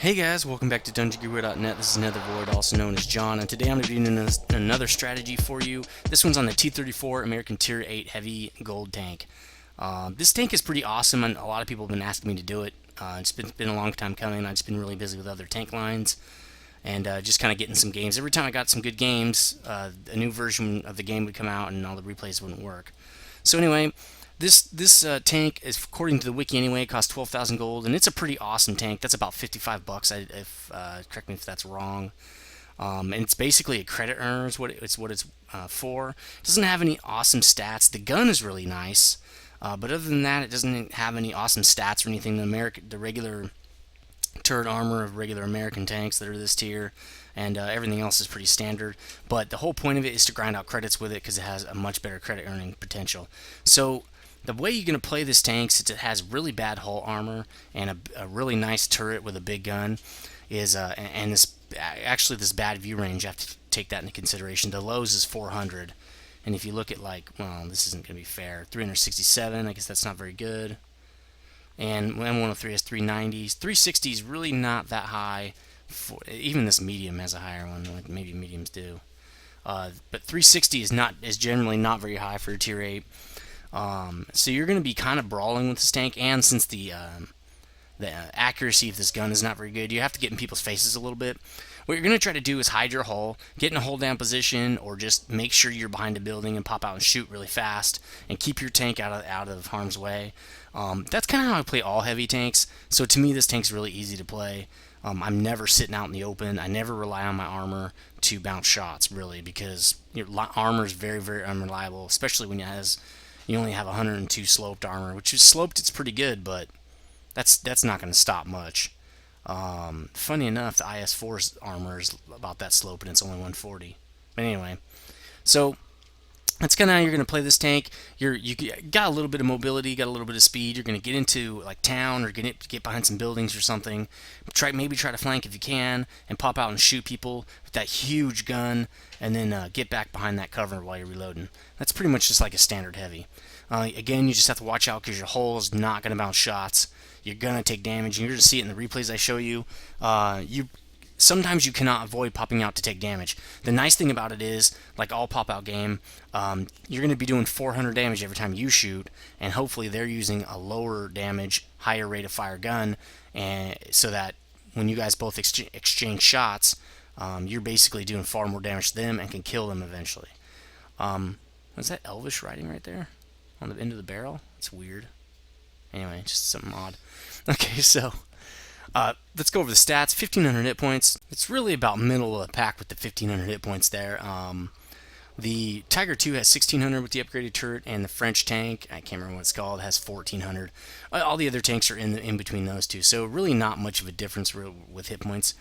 Hey guys, welcome back to dungeongurunet. This is nethervoid, also known as John, and today I'm going to be doing another strategy for you. This one's on the T34 American Tier 8 Heavy Gold Tank. This tank is pretty awesome, and a lot of people have been asking me to do it. It's been a long time coming. I've just been really busy with other tank lines, and just kind of getting some games. Every time I got some good games, a new version of the game would come out, and all the replays wouldn't work. So anyway, this tank is, according to the wiki anyway, costs 12,000 gold, and it's a pretty awesome tank. That's about 55 bucks. Correct me if that's wrong. And it's basically a credit earner. Is what it's for. It doesn't have any awesome stats. The gun is really nice, but other than that, it doesn't have any awesome stats or anything. The regular turret armor of regular American tanks that are this tier, and everything else is pretty standard. But the whole point of it is to grind out credits with it because it has a much better credit earning potential. So the way you're going to play this tank, since it has really bad hull armor and a really nice turret with a big gun, is and this bad view range, you have to take that into consideration. The lows is 400, and if you look at well, this isn't going to be fair. 367, I guess that's not very good. And M103 has 390s. 360 is really not that high. Even this medium has a higher one, like maybe mediums do. But 360 is generally not very high for a tier 8. So you're going to be kind of brawling with this tank, and since the accuracy of this gun is not very good, you have to get in people's faces a little bit. What you're going to try to do is hide your hull, get in a hold down position, or just make sure you're behind a building and pop out and shoot really fast, and keep your tank out of harm's way. That's kind of how I play all heavy tanks, so to me this tank's really easy to play. I'm never sitting out in the open. I never rely on my armor to bounce shots, really, because your armor is very, very unreliable, especially when you only have 102 sloped armor, which is sloped, it's pretty good, but that's not going to stop much. Funny enough, the IS-4's armor is about that slope, and it's only 140. But anyway, so that's kind of how you're going to play this tank. You got a little bit of mobility, got a little bit of speed. You're going to get into like town or get behind some buildings or something. Maybe try to flank if you can, and pop out and shoot people with that huge gun, and then get back behind that cover while you're reloading. That's pretty much just like a standard heavy. Again, you just have to watch out because your hull is not going to bounce shots. You're going to take damage, and you're going to see it in the replays I show you. Sometimes you cannot avoid popping out to take damage. The nice thing about it is, like all pop-out game, you're going to be doing 400 damage every time you shoot, and hopefully they're using a lower damage, higher rate of fire gun, and so that when you guys both exchange shots, you're basically doing far more damage to them and can kill them eventually. Was that Elvish writing right there on the end of the barrel? It's weird. Anyway, just something odd. Okay, so let's go over the stats. 1,500 hit points. It's really about middle of the pack with the 1,500 hit points there. The Tiger 2 has 1,600 with the upgraded turret, and the French tank, I can't remember what it's called, has 1,400. All the other tanks are in between those two, so really not much of a difference with hit points.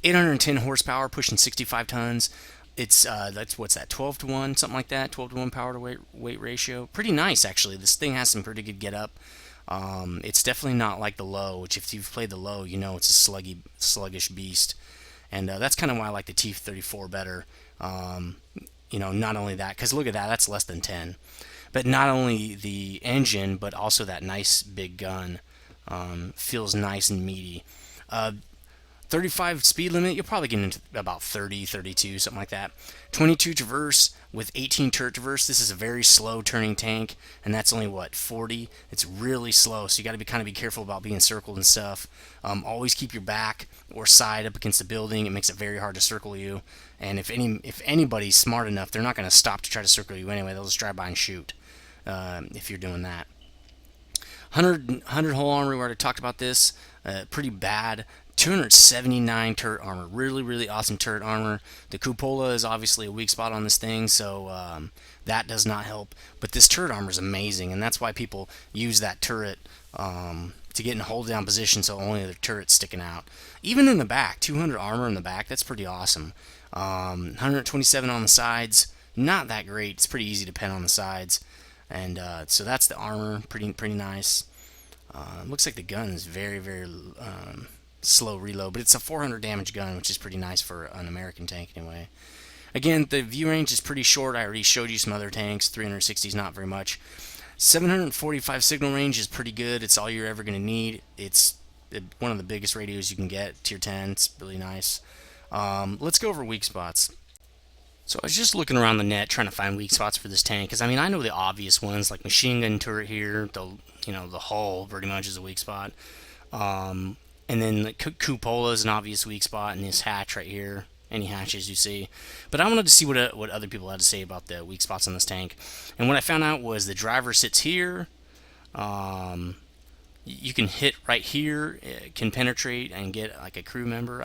810 horsepower, pushing 65 tons. It's what's that, 12 to 1, something like that, 12 to 1 power to weight ratio. Pretty nice, actually. This thing has some pretty good get up. It's definitely not like the low, which if you've played the low, you know it's a sluggish beast. And that's kind of why I like the T34 better. Not only that, because look at that, that's less than 10. But not only the engine, but also that nice big gun feels nice and meaty. 35 speed limit, you'll probably get into about 30, 32, something like that. 22 traverse with 18 turret traverse. This is a very slow turning tank, and that's only, 40? It's really slow, so you got to kind of be careful about being circled and stuff. Always keep your back or side up against the building. It makes it very hard to circle you, and if anybody's smart enough, they're not going to stop to try to circle you anyway. They'll just drive by and shoot if you're doing that. 100 hull armor, we already talked about this. Pretty bad. 279 turret armor. Really, really awesome turret armor. The cupola is obviously a weak spot on this thing, so that does not help. But this turret armor is amazing, and that's why people use that turret to get in a hold down position so only the turret's sticking out. Even in the back, 200 armor in the back, that's pretty awesome. 127 on the sides, not that great. It's pretty easy to pen on the sides. And so that's the armor, pretty nice. Looks like the gun is very, very slow reload, but it's a 400 damage gun, which is pretty nice for an American tank anyway. Again, the view range is pretty short. I already showed you some other tanks. 360 is not very much. 745 signal range is pretty good. It's all you're ever going to need. It's one of the biggest radios you can get, tier 10. It's really nice. Let's go over weak spots. So I was just looking around the net trying to find weak spots for this tank, because I mean I know the obvious ones like machine gun turret here, the hull pretty much is a weak spot, and then the cupola is an obvious weak spot, and this hatch right here, any hatches you see. But I wanted to see what other people had to say about the weak spots on this tank, and what I found out was the driver sits here. You can hit right here, can penetrate and get like a crew member.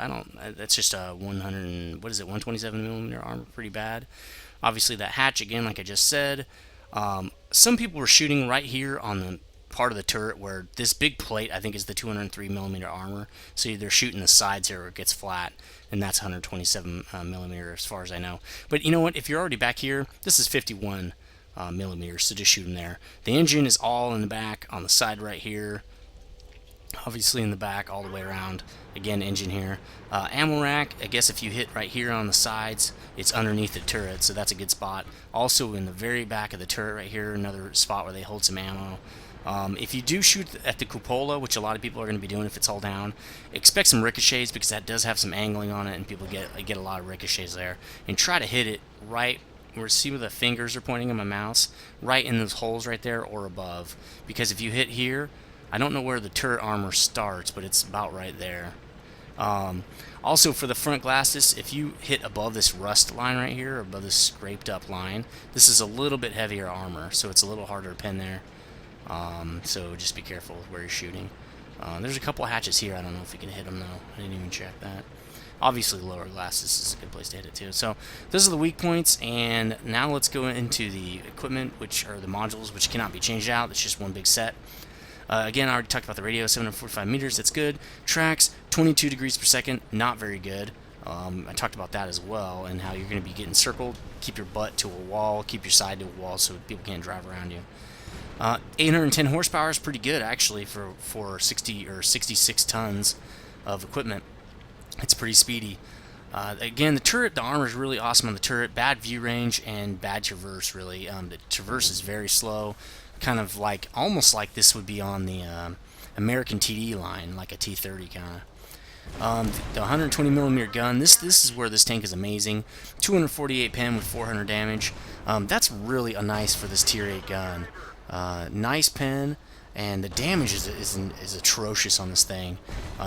That's just a 127 millimeter armor, pretty bad. Obviously that hatch again, like I just said. Some people were shooting right here on the part of the turret where this big plate I think is the 203 millimeter armor. So they're shooting the sides here where it gets flat, and that's 127 millimeter as far as I know. But you know what? If you're already back here, this is 51 millimeters, so just shoot them there. The engine is all in the back on the side right here. Obviously in the back all the way around. Again, engine here. Ammo rack, I guess if you hit right here on the sides, it's underneath the turret, so that's a good spot. Also in the very back of the turret right here, another spot where they hold some ammo. If you do shoot at the cupola, which a lot of people are going to be doing if it's all down, expect some ricochets, because that does have some angling on it, and people get a lot of ricochets there. And try to hit it right see where the fingers are pointing on my mouse, right in those holes right there or above. Because if you hit here, I don't know where the turret armor starts, but it's about right there. Also for the front glasses, if you hit above this rust line right here, above this scraped up line, this is a little bit heavier armor, so it's a little harder to pin there. So just be careful with where you're shooting. There's a couple hatches here. I don't know if you can hit them though. I didn't even check that. Obviously lower glasses is a good place to hit it too. So those are the weak points, and now let's go into the equipment, which are the modules, which cannot be changed out. It's just one big set. Again, I already talked about the radio, 745 meters, that's good. Tracks, 22 degrees per second, not very good. I talked about that as well, and how you're going to be getting circled. Keep your butt to a wall, keep your side to a wall so people can't drive around you. 810 horsepower is pretty good, actually, for 60 or 66 tons of equipment. It's pretty speedy. Again, the armor is really awesome on the turret. Bad view range and bad traverse, really. The traverse is very slow. Kind of like, almost like this would be on the American TD line, like a T30 kind of. The 120 millimeter gun, this is where this tank is amazing. 248 pen with 400 damage. That's really nice for this tier 8 gun. Nice pen, and the damage is atrocious on this thing.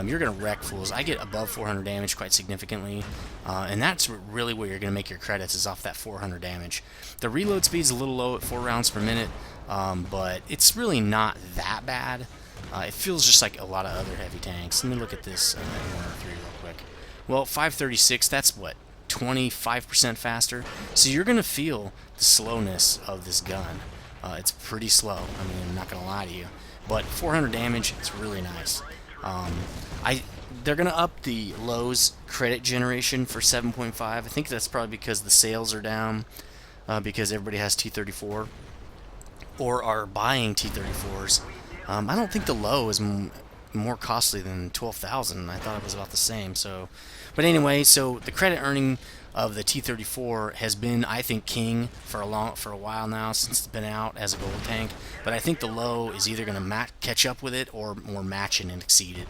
You're gonna wreck fools. I get above 400 damage quite significantly, and that's really where you're gonna make your credits, is off that 400 damage. The reload speed is a little low at 4 rounds per minute. But it's really not that bad. It feels just like a lot of other heavy tanks. Let me look at this M103 real quick. Well, 536, that's what, 25% faster? So you're going to feel the slowness of this gun. It's pretty slow. I mean, I'm not going to lie to you. But 400 damage, it's really nice. They're going to up the Lowe's credit generation for 7.5. I think that's probably because the sales are down, because everybody has T34. Or are buying T34s. I don't think the low is more costly than 12,000. I thought it was about the same. So, but anyway, so the credit earning of the T34 has been, I think, king for a while now, since it's been out as a gold tank. But I think the low is either going to catch up with it or more match it and exceed it.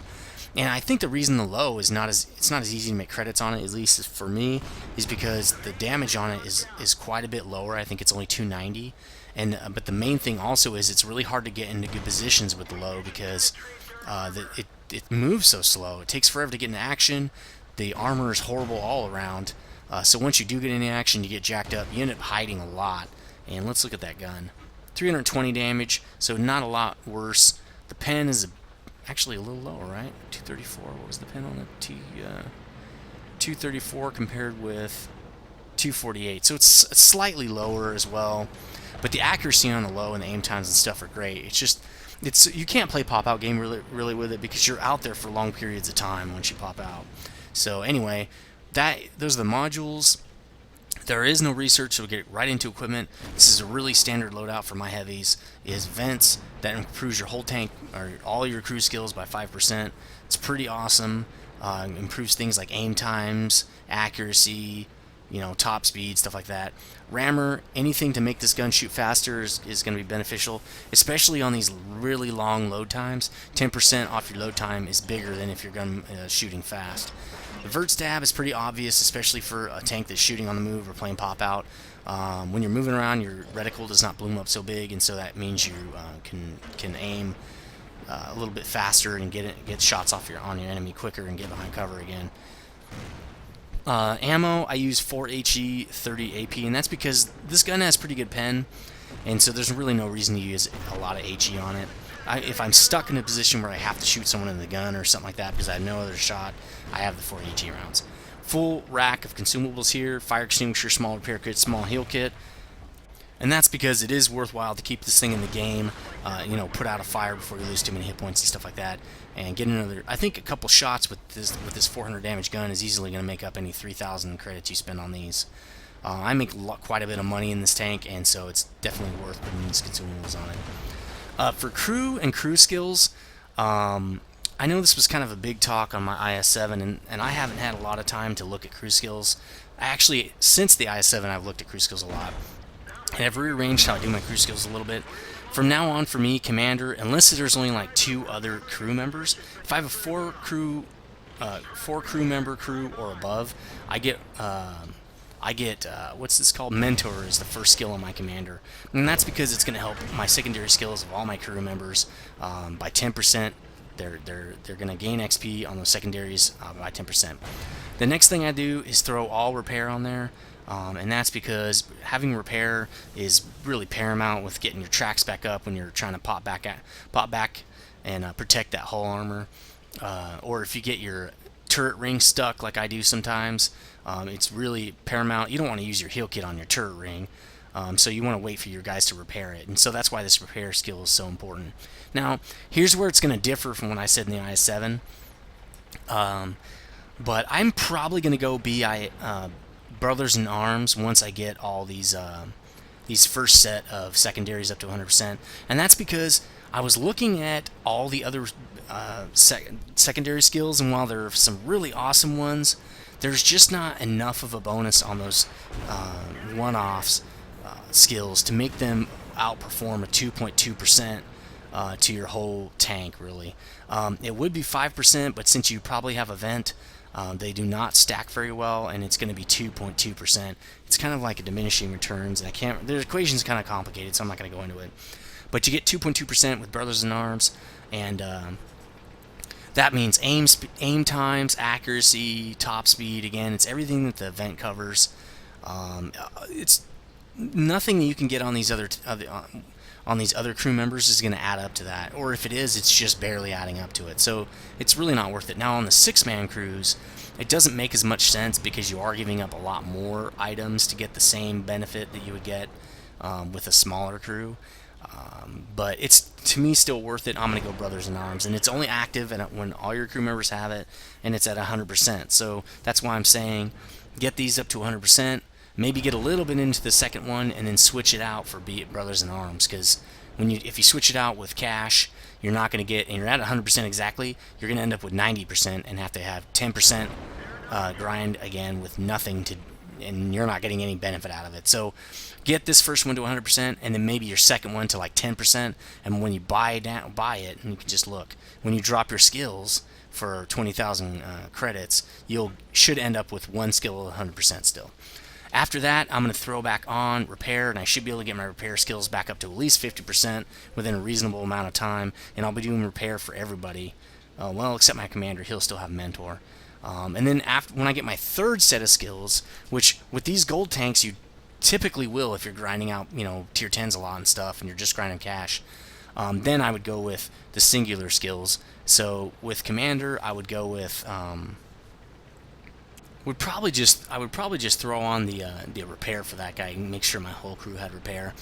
And I think the reason the low is it's not as easy to make credits on it, at least for me, is because the damage on it is quite a bit lower. I think it's only 290. And but the main thing also is it's really hard to get into good positions with the low, because it moves so slow. It takes forever to get into action. The armor is horrible all around. So once you do get into action, you get jacked up. You end up hiding a lot. And let's look at that gun. 320 damage, so not a lot worse. The pen is actually a little lower, right? 234. What was the pen on it? 234 compared with 248. So it's slightly lower as well. But the accuracy on the low and the aim times and stuff are great. It's just, you can't play pop-out game really with it, because you're out there for long periods of time once you pop out. So anyway, those are the modules. There is no research, so we'll get right into equipment. This is a really standard loadout for my heavies. It is vents that improves your whole tank, or all your crew skills by 5%. It's pretty awesome. Improves things like aim times, accuracy, top speed, stuff like that. Rammer, anything to make this gun shoot faster is going to be beneficial, especially on these really long load times. 10% off your load time is bigger than if your gun shooting fast. The vert stab is pretty obvious, especially for a tank that's shooting on the move or playing pop out. When you're moving around, your reticle does not bloom up so big, and so that means you can aim a little bit faster and get shots off on your enemy quicker and get behind cover again. Ammo, I use 4 HE, 30 AP, and that's because this gun has pretty good pen, and so there's really no reason to use a lot of HE on it. If I'm stuck in a position where I have to shoot someone in the gun or something like that because I have no other shot, I have the 4 HE rounds. Full rack of consumables here: fire extinguisher, small repair kit, small heal kit. And that's because it is worthwhile to keep this thing in the game, put out a fire before you lose too many hit points and stuff like that, and get another. I think a couple shots with this 400 damage gun is easily going to make up any 3,000 credits you spend on these. I make quite a bit of money in this tank, and so it's definitely worth putting these consumables on it. For crew and crew skills, I know this was kind of a big talk on my IS-7, and I haven't had a lot of time to look at crew skills. Actually, since the IS-7, I've looked at crew skills a lot. And I've rearranged how I do my crew skills a little bit. From now on, for me, Commander, unless there's only like 2 other crew members, if I have a 4 crew member crew or above, I get what's this called? Mentor is the first skill on my Commander, and that's because it's going to help my secondary skills of all my crew members by 10%. They're going to gain XP on those secondaries by 10%. The next thing I do is throw all repair on there. And that's because having repair is really paramount with getting your tracks back up when you're trying to pop back and protect that hull armor. Or if you get your turret ring stuck like I do sometimes, it's really paramount. You don't want to use your heal kit on your turret ring, so you want to wait for your guys to repair it. And so that's why this repair skill is so important. Now, here's where it's going to differ from what I said in the IS-7. But I'm probably going to go BI Brothers in Arms once I get all these first set of secondaries up to 100%, and that's because I was looking at all the other secondary skills, and while there are some really awesome ones, there's just not enough of a bonus on those one-offs skills to make them outperform a 2.2% to your whole tank, really. It would be 5%, but since you probably have a vent, they do not stack very well, and it's going to be 2.2%. It's kind of like a diminishing returns, and the equation's kind of complicated, so I'm not going to go into it. But you get 2.2% with Brothers in Arms, and that means aim times, accuracy, top speed. Again, it's everything that the event covers. It's nothing that you can get on these other crew members is going to add up to that, or if it is, it's just barely adding up to it, so it's really not worth it. Now on the 6-man crews, it doesn't make as much sense because you are giving up a lot more items to get the same benefit that you would get with a smaller crew, but it's, to me, still worth it. I'm going to go Brothers in Arms, and it's only active when all your crew members have it, and it's at 100%, so that's why I'm saying get these up to 100%. Maybe get a little bit into the second one and then switch it out for Brothers in Arms, because if you switch it out with cash, you're not going to get, and you're at 100% exactly, you're going to end up with 90% and have to have 10% grind again with nothing and you're not getting any benefit out of it. So get this first one to 100%, and then maybe your second one to like 10%, and when you buy it, and you can just look, when you drop your skills for 20,000 credits, you should end up with one skill at 100% still. After that, I'm going to throw back on repair, and I should be able to get my repair skills back up to at least 50% within a reasonable amount of time, and I'll be doing repair for everybody. Well, except my Commander, he'll still have Mentor. And then when I get my third set of skills, which with these gold tanks you typically will if you're grinding out, tier 10s a lot and stuff, and you're just grinding cash, then I would go with the singular skills. So with Commander, I would go with... I would probably just throw on the repair for that guy and make sure my whole crew had repair.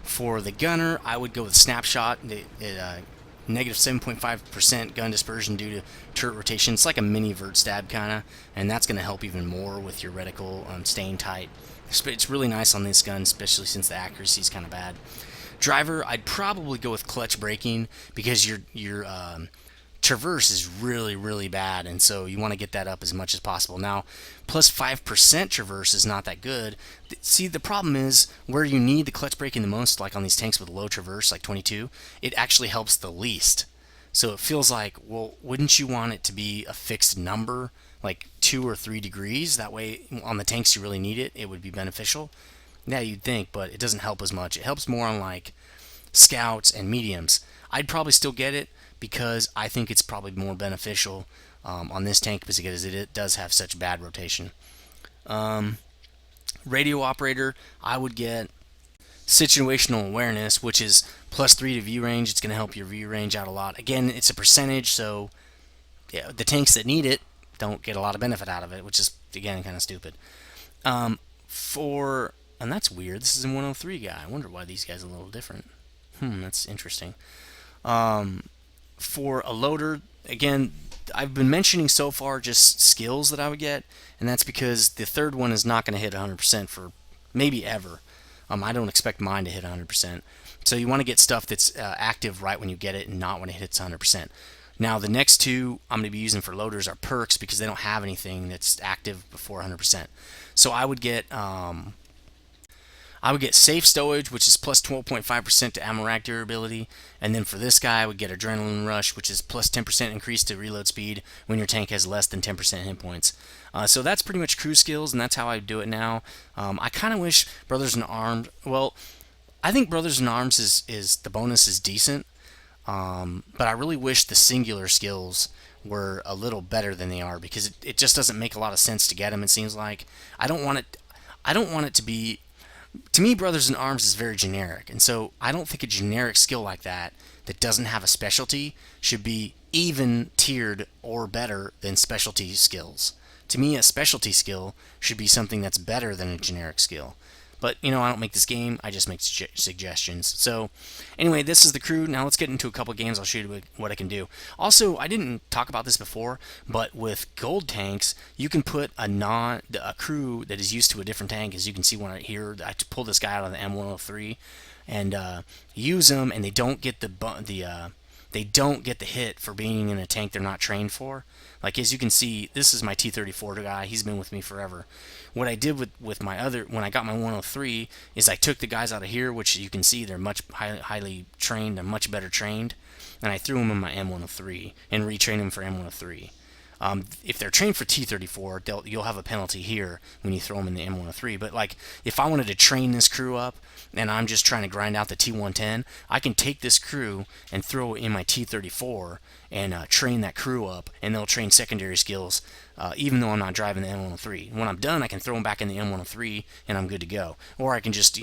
For the gunner, I would go with snapshot. Negative 7.5% gun dispersion due to turret rotation. It's like a mini vert stab kind of, and that's going to help even more with your reticle staying tight. It's really nice on this gun, especially since the accuracy is kind of bad. Driver, I'd probably go with clutch braking because your traverse is really, really bad, and so you want to get that up as much as possible. Now, plus 5% traverse is not that good. See, the problem is where you need the clutch braking the most, like on these tanks with low traverse, like 22, it actually helps the least. So it feels like, well, wouldn't you want it to be a fixed number, like 2 or 3 degrees? That way, on the tanks you really need it, it would be beneficial. Yeah, you'd think, but it doesn't help as much. It helps more on like scouts and mediums. I'd probably still get it because I think it's probably more beneficial on this tank because it does have such bad rotation. Radio operator, I would get situational awareness, which is plus 3 to view range. It's going to help your view range out a lot. Again, it's a percentage, so yeah, the tanks that need it don't get a lot of benefit out of it, which is, again, kind of stupid. And that's weird. This is in 103 guy. I wonder why these guys are a little different. That's interesting. For a loader, again, I've been mentioning so far just skills that I would get, and that's because the third one is not going to hit 100% for maybe ever. I don't expect mine to hit 100%. So you want to get stuff that's active right when you get it and not when it hits 100%. Now, the next two I'm going to be using for loaders are perks because they don't have anything that's active before 100%. So I would get safe stowage, which is plus 12.5% to ammo rack durability, and then for this guy I would get adrenaline rush, which is plus 10% increase to reload speed when your tank has less than 10% hit points. So that's pretty much crew skills, and that's how I do it now. I kind of wish Brothers in Arms, well, I think Brothers in Arms is the bonus is decent, but I really wish the singular skills were a little better than they are because it just doesn't make a lot of sense to get them. It seems like I don't want it to be. To me, Brothers in Arms is very generic, and so I don't think a generic skill like that doesn't have a specialty should be even tiered or better than specialty skills. To me, a specialty skill should be something that's better than a generic skill. But, I don't make this game, I just make suggestions. So, anyway, this is the crew. Now let's get into a couple games. I'll show you what I can do. Also, I didn't talk about this before, but with gold tanks, you can put a crew that is used to a different tank. As you can see one right here, I pulled this guy out of the M103 and use them, and they don't get they don't get the hit for being in a tank they're not trained for. Like, as you can see, this is my T34 guy. He's been with me forever. What I did with my when I got my 103 is I took the guys out of here, which you can see they're much highly trained and much better trained, and I threw them in my M103 and retrained them for M103. If they're trained for T34, you'll have a penalty here when you throw them in the M103. But like, if I wanted to train this crew up, and I'm just trying to grind out the T110, I can take this crew and throw it in my T34 and train that crew up, and they'll train secondary skills, even though I'm not driving the M103. When I'm done, I can throw them back in the M103, and I'm good to go. Or I can just,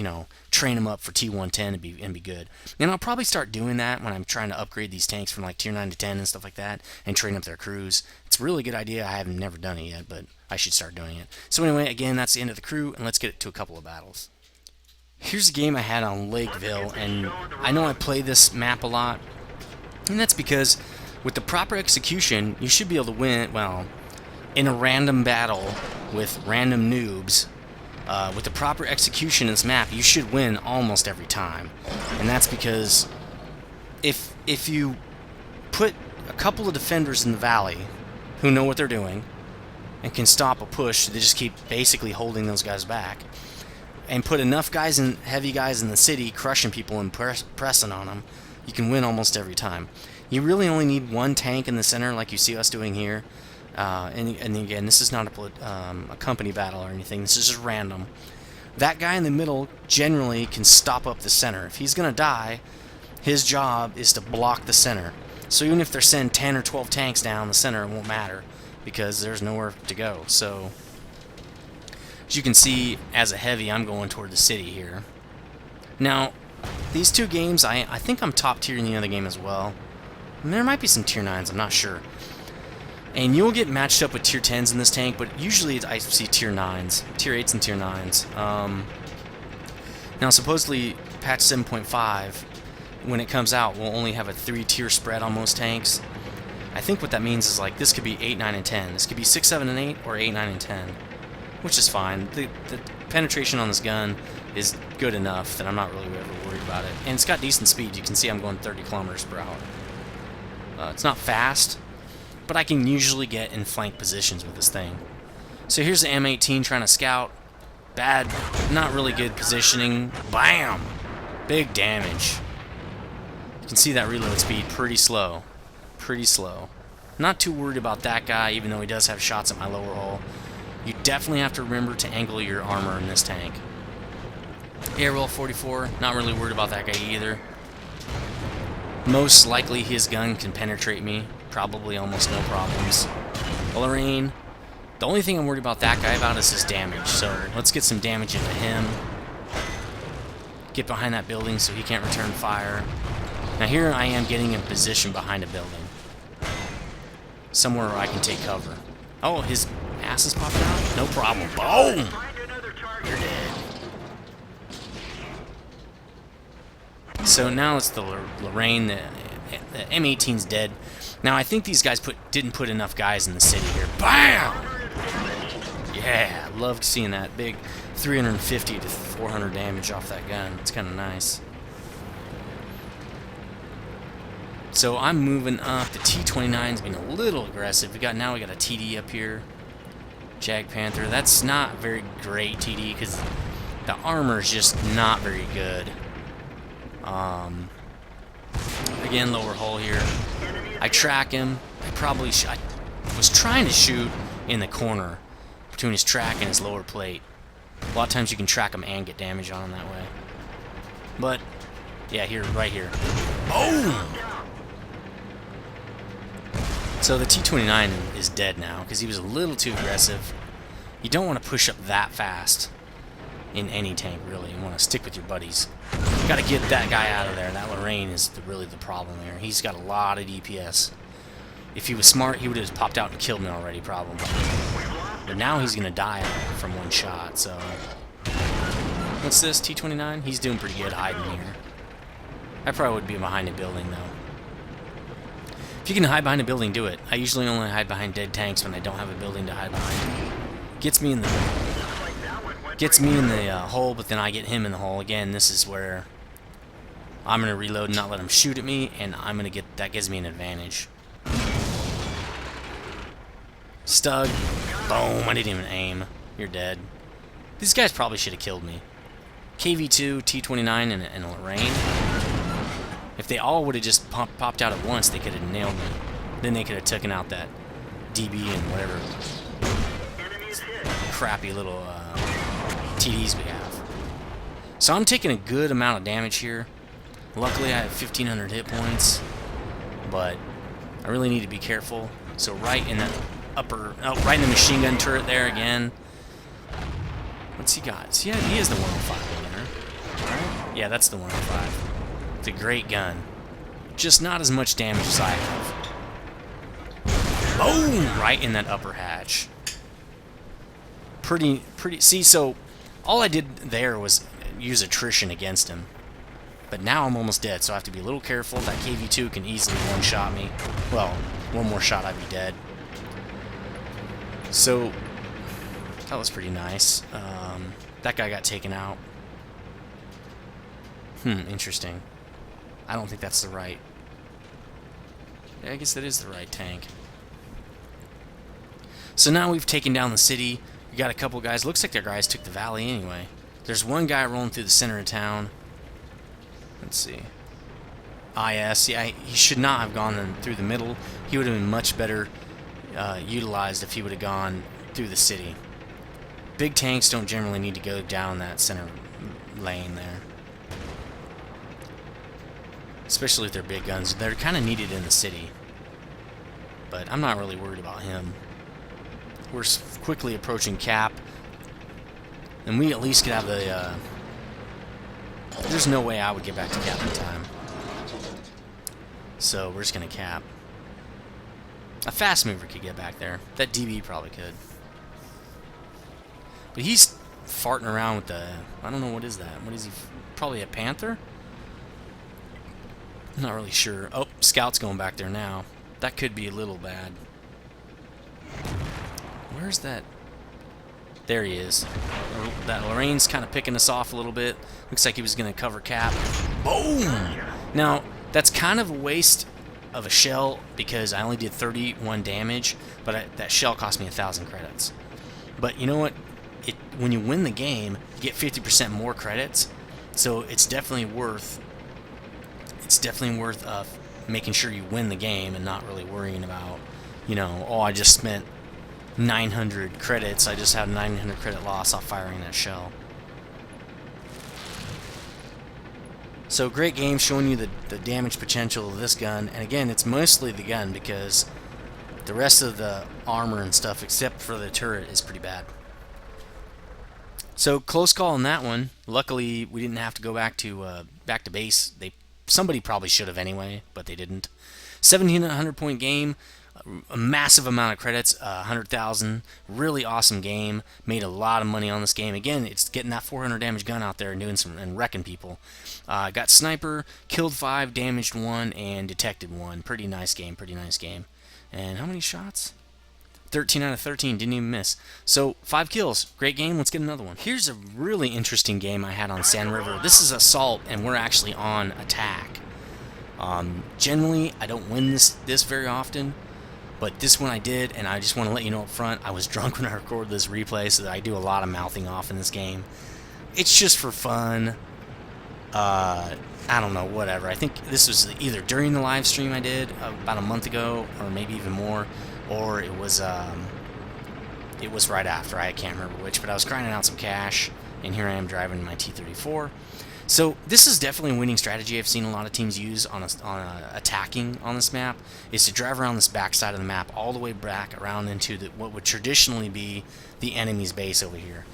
train them up for T110 and be good. And I'll probably start doing that when I'm trying to upgrade these tanks from like tier 9 to 10 and stuff like that, and train up their crews. It's a really good idea. I have never done it yet, but I should start doing it. So anyway, again, that's the end of the crew, and let's get to a couple of battles. Here's a game I had on Lakeville, and I know I play this map a lot, and that's because with the proper execution, you should be able to win, well, in a random battle with random noobs. With the proper execution in this map, you should win almost every time. And that's because if you put a couple of defenders in the valley who know what they're doing and can stop a push, they just keep basically holding those guys back, and put enough heavy guys in the city crushing people and pressing on them, you can win almost every time. You really only need one tank in the center like you see us doing here. And again, this is not a company battle or anything. This is just random. That guy in the middle generally can stop up the center. If he's going to die, his job is to block the center. So even if they send 10 or 12 tanks down the center, it won't matter because there's nowhere to go. So as you can see, as a heavy, I'm going toward the city here. Now, these two games, I think I'm top tier in the other game as well. And there might be some tier 9s, I'm not sure. And you'll get matched up with tier 10s in this tank, but usually I see tier 9s, tier 8s and tier 9s. Now, supposedly, patch 7.5, when it comes out, will only have a 3-tier spread on most tanks. I think what that means is, like, this could be 8, 9, and 10. This could be 6, 7, and 8, or 8, 9, and 10. Which is fine. The penetration on this gun is good enough that I'm not really ever worried about it. And it's got decent speed. You can see I'm going 30 kilometers per hour. It's not fast, but I can usually get in flank positions with this thing. So here's the M18 trying to scout. Bad, not really good positioning. Bam! Big damage. You can see that reload speed pretty slow. Pretty slow. Not too worried about that guy, even though he does have shots at my lower hull. You definitely have to remember to angle your armor in this tank. Airwell 44, not really worried about that guy either. Most likely his gun can penetrate me. Probably almost no problems. Lorraine, the only thing I'm worried about that guy about is his damage. So let's get some damage into him. Get behind that building so he can't return fire. Now here I am getting in position behind a building. Somewhere where I can take cover. Oh, his ass is popping out? No problem. Boom! You're dead. So now it's the Lorraine. The M18's dead. Now I think these guys didn't put enough guys in the city here. BAM! Yeah, loved seeing that big 350 to 400 damage off that gun. It's kind of nice. So I'm moving up. The T29's being a little aggressive. Now we got a TD up here. Jag Panther. That's not very great TD because the armor is just not very good. Again, lower hull here. I track him. I was trying to shoot in the corner between his track and his lower plate. A lot of times you can track him and get damage on him that way. But yeah, right here. Boom! So the T29 is dead now because he was a little too aggressive. You don't want to push up that fast in any tank, really. You want to stick with your buddies. You got to get that guy out of there. That Lorraine is really the problem there. He's got a lot of DPS. If he was smart, he would have popped out and killed me already, probably. But now he's going to die from one shot, so... What's this, T29? He's doing pretty good hiding here. I probably would be behind a building, though. If you can hide behind a building, do it. I usually only hide behind dead tanks when I don't have a building to hide behind. Gets me in the hole, but then I get him in the hole. Again, this is where I'm going to reload and not let him shoot at me, and that gives me an advantage. Stug. Boom. I didn't even aim. You're dead. These guys probably should have killed me. KV2, T29, and Lorraine. If they all would have just popped out at once, they could have nailed me. Then they could have taken out that DB and whatever crappy little TDs we have. So I'm taking a good amount of damage here. Luckily I have 1,500 hit points, but I really need to be careful. So right in that right in the machine gun turret there again. What's he got? See, yeah, he is the 105 in there. Right? Yeah, that's the 105. It's a great gun. Just not as much damage as I have. Boom! Right in that upper hatch. Pretty. See, so all I did there was use attrition against him. But now I'm almost dead, so I have to be a little careful. That KV2 can easily one-shot me. Well, one more shot, I'd be dead. So that was pretty nice. That guy got taken out. Interesting. I don't think that's the right... Yeah, I guess that is the right tank. So now we've taken down the city. We got a couple guys. Looks like their guys took the valley anyway. There's one guy rolling through the center of town. Let's see. IS. Yeah, he should not have gone through the middle. He would have been much better utilized if he would have gone through the city. Big tanks don't generally need to go down that center lane there. Especially if they're big guns. They're kind of needed in the city. But I'm not really worried about him. We're quickly approaching cap. And we at least could have the... There's no way I would get back to cap in time. So we're just going to cap. A fast mover could get back there. That DB probably could. But he's farting around with the... I don't know, what is that? What is he? Probably a Panther? I'm not really sure. Oh, Scout's going back there now. That could be a little bad. Where's that? There he is. That Lorraine's kind of picking us off a little bit. Looks like he was going to cover cap. Boom! Now, that's kind of a waste of a shell because I only did 31 damage, but that shell cost me 1,000 credits. But you know what? When you win the game, you get 50% more credits, so it's definitely worth making sure you win the game and not really worrying about, you know, oh, I just spent 900 credits, I just had a 900 credit loss off firing that shell. So great game, showing you the damage potential of this gun, and again, it's mostly the gun because the rest of the armor and stuff, except for the turret, is pretty bad. So close call on that one. Luckily, we didn't have to go back to base. Somebody probably should have anyway, but they didn't. 1,700 point game, a massive amount of credits, 100,000. Really awesome game. Made a lot of money on this game. Again, it's getting that 400 damage gun out there and doing some and wrecking people. Got sniper, killed 5, damaged 1, and detected 1. Pretty nice game. Pretty nice game. And how many shots? 13 out of 13, didn't even miss. So 5 kills, great game. Let's get another one. Here's a really interesting game I had on Sand River. This is assault, and we're actually on attack. Generally, I don't win this very often, but this one I did, and I just want to let you know up front, I was drunk when I recorded this replay, so that I do a lot of mouthing off in this game. It's just for fun. I don't know, whatever. I think this was either during the live stream I did about a month ago, or maybe even more, or it was right after. I can't remember which, but I was grinding out some cash, and here I am driving my T34. So this is definitely a winning strategy I've seen a lot of teams use on attacking on this map, is to drive around this back side of the map all the way back around into what would traditionally be the enemy's base over here.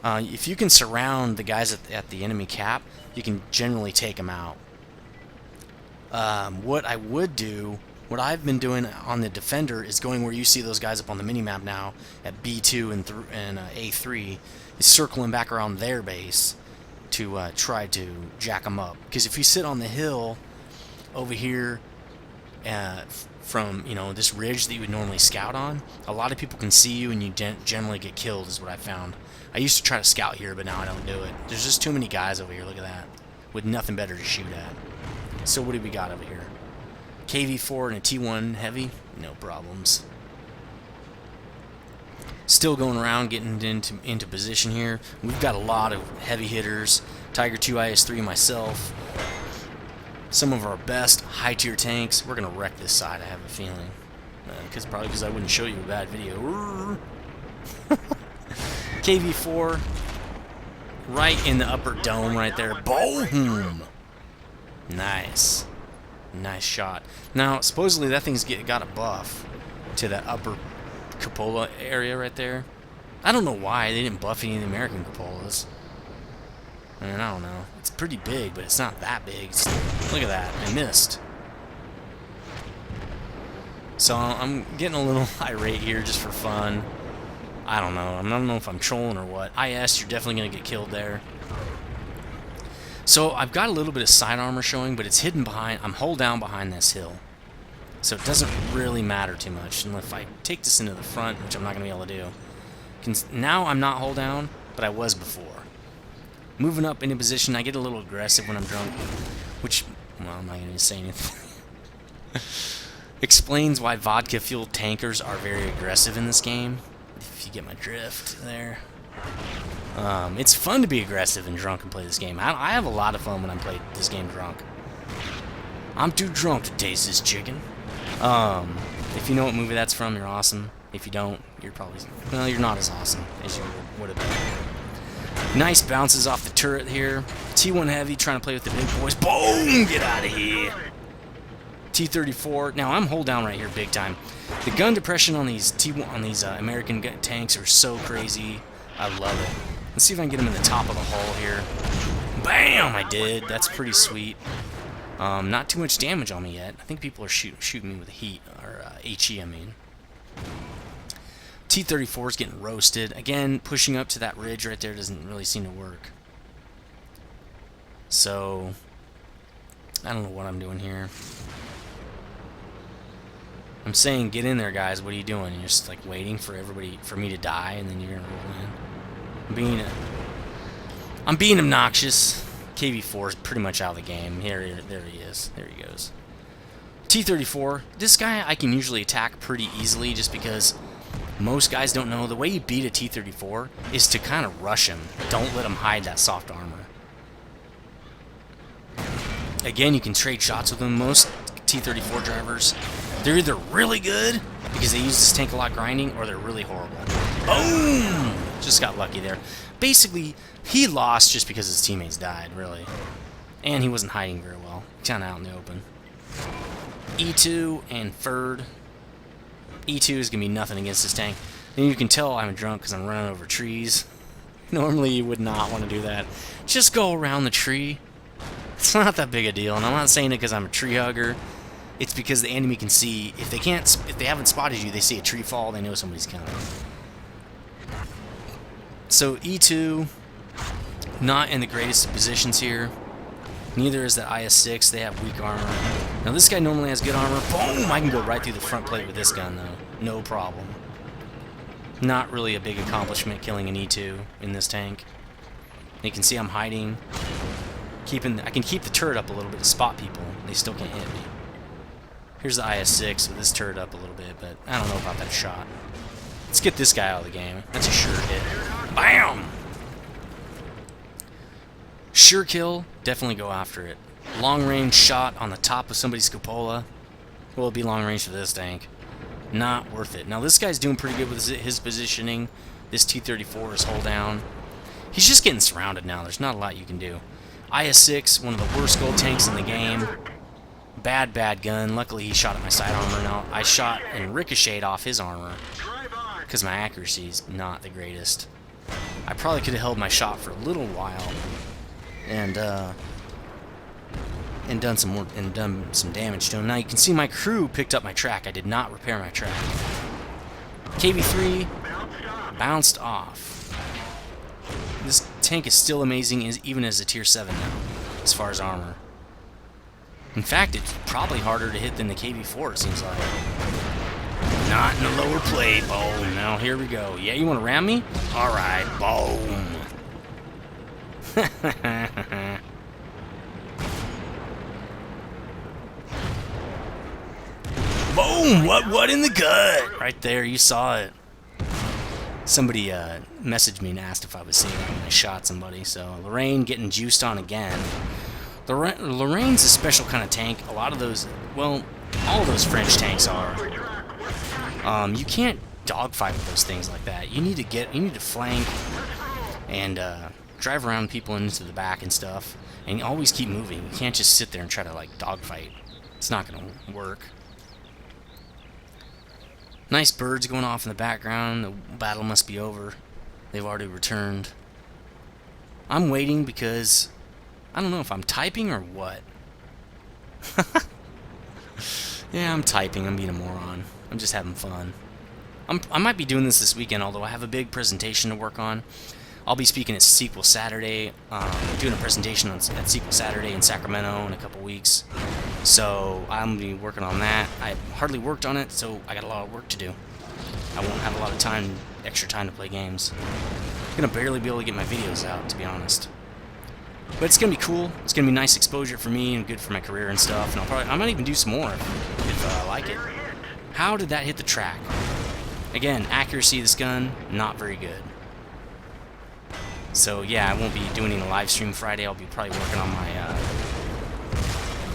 If you can surround the guys at the enemy cap, you can generally take them out. What I've been doing on the Defender is going where you see those guys up on the minimap now at B2 and A3, is circling back around their base to try to jack them up. Because if you sit on the hill over here from, you know, this ridge that you would normally scout on, a lot of people can see you and you generally get killed, is what I found. I used to try to scout here, but now I don't do it. There's just too many guys over here, look at that, with nothing better to shoot at. So what do we got over here? KV4 and a T1 heavy, no problems. Still going around, getting into position here. We've got a lot of heavy hitters. Tiger 2 IS3, myself. Some of our best high-tier tanks. We're going to wreck this side, I have a feeling. Probably because I wouldn't show you a bad video. KV4. Right in the upper dome right there. Boom! Nice. Nice shot. Now, supposedly that thing's got a buff to that upper cupola area right there. I don't know why they didn't buff any of the American cupolas. I mean, I don't know. It's pretty big, but it's not that big. Look at that. I missed. So I'm getting a little irate here just for fun. I don't know. I don't know if I'm trolling or what. IS, you're definitely going to get killed there. So I've got a little bit of side armor showing, but it's hidden behind. I'm hull down behind this hill. So it doesn't really matter too much. And if I take this into the front, which I'm not going to be able to do. Now I'm not hull down, but I was before. Moving up into position, I get a little aggressive when I'm drunk. Which, well, I'm not going to say anything. Explains why vodka-fueled tankers are very aggressive in this game. If you get my drift there. It's fun to be aggressive and drunk and play this game. I have a lot of fun when I play this game drunk. I'm too drunk to taste this chicken. If you know what movie that's from, you're awesome. If you don't, you're probably... Well, you're not as awesome as you would have been. Nice bounces off the turret here. T1 heavy, trying to play with the big boys. Boom! Get out of here! T34. Now, I'm hull down right here big time. The gun depression on these American tanks are so crazy. I love it. Let's see if I can get him in the top of the hull here. Bam! I did. That's pretty sweet. Not too much damage on me yet. I think people are shooting me with heat, or HE, I mean. T34 is getting roasted. Again, pushing up to that ridge right there doesn't really seem to work. So, I don't know what I'm doing here. I'm saying, get in there, guys. What are you doing? You're just like waiting for me to die, and then you're gonna roll in. I'm being obnoxious. KV4 is pretty much out of the game. There he is. There he goes. T34, this guy I can usually attack pretty easily just because most guys don't know the way you beat a T34 is to kind of rush him. Don't let him hide that soft armor. Again, you can trade shots with him. Most T34 drivers, they're either really good because they use this tank a lot grinding, or they're really horrible. Boom! Just got lucky there. Basically, he lost just because his teammates died, really. And he wasn't hiding very well. Kind of out in the open. E2 and Ferd. E2 is going to be nothing against this tank. And you can tell I'm drunk because I'm running over trees. Normally you would not want to do that. Just go around the tree. It's not that big a deal, and I'm not saying it because I'm a tree hugger. It's because the enemy can see, if they haven't spotted you, they see a tree fall, they know somebody's coming. So E2, not in the greatest of positions here. Neither is that IS-6. They have weak armor. Now this guy normally has good armor. Boom! I can go right through the front plate with this gun though. No problem. Not really a big accomplishment killing an E2 in this tank. You can see I'm hiding. I can keep the turret up a little bit to spot people. They still can't hit me. Here's the IS-6 with this turret up a little bit, but I don't know about that shot. Let's get this guy out of the game. That's a sure hit. BAM! Sure kill, definitely go after it. Long range shot on the top of somebody's cupola. Will it be long range for this tank? Not worth it. Now this guy's doing pretty good with his positioning. This T34 is hull down. He's just getting surrounded now. There's not a lot you can do. IS-6, one of the worst gold tanks in the game. Bad gun. Luckily he shot at my side armor. Now I shot and ricocheted off his armor because my accuracy's not the greatest. I probably could have held my shot for a little while and done some damage to him. Now you can see my crew picked up my track. I did not repair my track. KB3 bounced off. This tank is still amazing, even as a tier 7 now, as far as armor. In fact, it's probably harder to hit than the KB4, it seems like. Not in the lower plate. Boom. Now here we go. Yeah, you want to ram me? Alright. Boom. Boom! What in the gut? Right there, you saw it. Somebody messaged me and asked if I was seeing it when I shot somebody. So Lorraine getting juiced on again. Lorraine's a special kind of tank. A lot of those, well, all of those French tanks are. You can't dogfight with those things like that. You need to flank and drive around people into the back and stuff, and always keep moving. You can't just sit there and try to like dogfight. It's not gonna work. Nice birds going off in the background. The battle must be over. They've already returned. I'm waiting because I don't know if I'm typing or what. Yeah, I'm typing. I'm being a moron. I'm just having fun. I might be doing this weekend, although I have a big presentation to work on. I'll be speaking at Sequel Saturday. Doing a presentation at Sequel Saturday in Sacramento in a couple weeks. So I'm going to be working on that. I hardly worked on it, so I got a lot of work to do. I won't have a lot of extra time to play games. I'm going to barely be able to get my videos out, to be honest. But it's going to be cool. It's going to be nice exposure for me and good for my career and stuff. And I might even do some more if I like it. How did that hit the track? Again, accuracy of this gun, not very good. So yeah, I won't be doing any live stream Friday. I'll be probably working on my...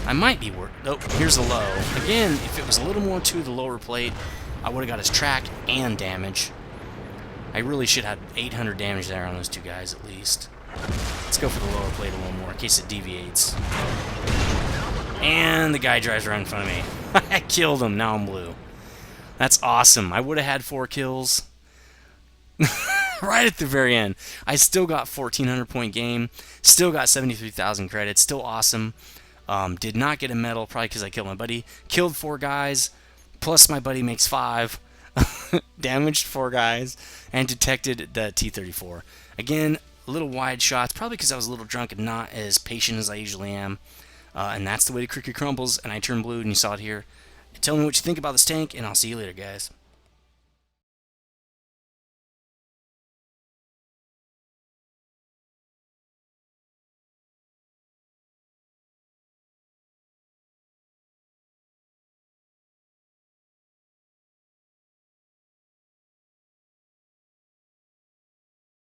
I might be working... Oh, here's the low. Again, if it was a little more to the lower plate, I would have got his track and damage. I really should have 800 damage there on those two guys at least. Let's go for the lower plate a little more in case it deviates. And the guy drives right in front of me. I killed him. Now I'm blue. That's awesome. I would have had 4 kills. Right at the very end. I still got 1,400 point game. Still got 73,000 credits. Still awesome. Did not get a medal, probably because I killed my buddy. Killed 4 guys. Plus my buddy makes 5. Damaged 4 guys. And detected the T34. Again, a little wide shots. Probably because I was a little drunk and not as patient as I usually am. And that's the way the cookie crumbles. And I turned blue and you saw it here. Tell me what you think about this tank, and I'll see you later, guys.